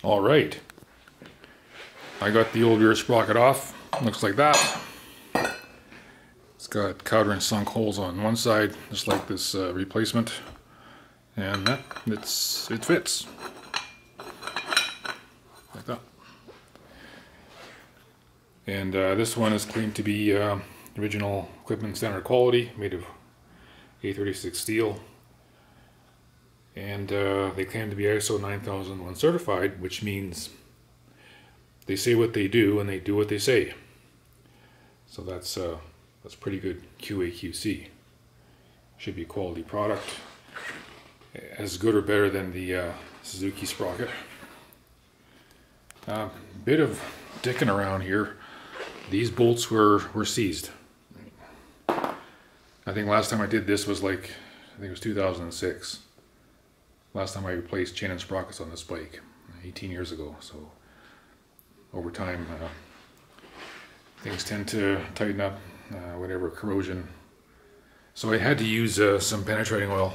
All right, I got the old rear sprocket off. Looks like that. It's got counter and sunk holes on one side, just like this replacement, and it fits like that. And this one is claimed to be original equipment standard quality, made of A36 steel. And they claim to be ISO 9001 certified, which means they say what they do and they do what they say. So that's pretty good QA/QC. Should be a quality product, as good or better than the Suzuki sprocket. Bit of dicking around here. These bolts were seized. I think last time I did this was like, I think it was 2006. Last time I replaced chain and sprockets on this bike, 18 years ago. So over time, things tend to tighten up, whatever corrosion. So I had to use some penetrating oil.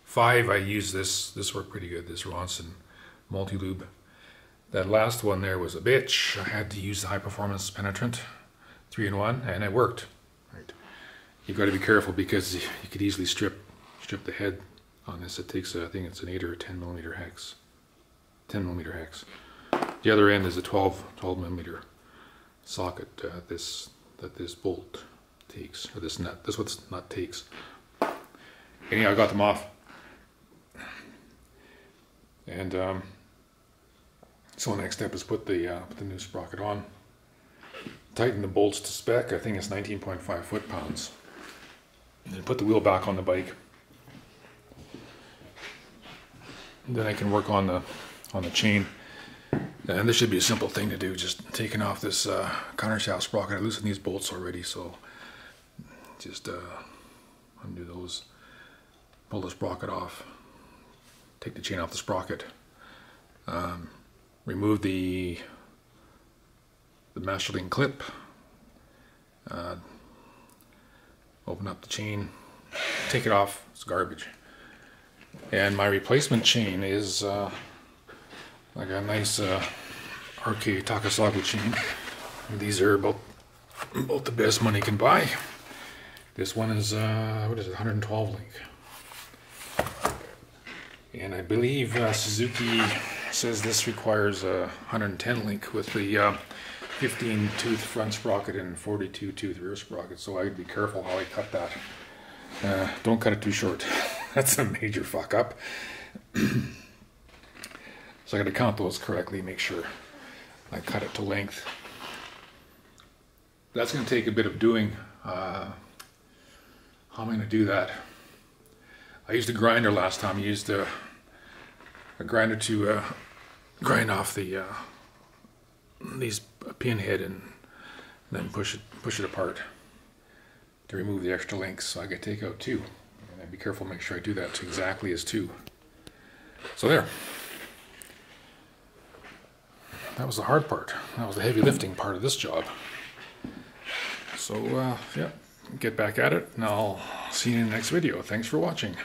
5, I used this worked pretty good, this Ronson multi-lube. That last one there was a bitch. I had to use the high performance penetrant 3-in-1, and it worked. Right. You've got to be careful because you could easily strip the head on this. It takes, I think it's an 8 or a 10 millimeter hex. 10 millimeter hex. The other end is a 12 millimeter socket that this bolt takes, or this nut. This what nut takes. Anyhow, I got them off, and so the next step is put the new sprocket on. Tighten the bolts to spec. I think it's 19.5 foot-pounds. And then put the wheel back on the bike. Then I can work on the chain, and this should be a simple thing to do. Just taking off this countershaft sprocket. I loosened these bolts already, so just undo those, pull the sprocket off, take the chain off the sprocket, remove the master link clip, open up the chain, take it off. It's garbage. And my replacement chain is like a nice RK Takasago chain. These are about the best money can buy. This one is what is it, 112 link. And I believe Suzuki says this requires a 110 link with the 15 tooth front sprocket and 42 tooth rear sprocket. So I'd be careful how I cut that. Don't cut it too short. That's a major fuck up. So I got to count those correctly, make sure I cut it to length. That's going to take a bit of doing. How am I going to do that? I used a grinder last time. I used a grinder to grind off the these pinhead and then push it apart to remove the extra links. So I got to take out 2. And I'd be careful, make sure I do that to exactly as 2. So there. That was the hard part. That was the heavy lifting part of this job. So yeah, get back at it, and I'll see you in the next video. Thanks for watching.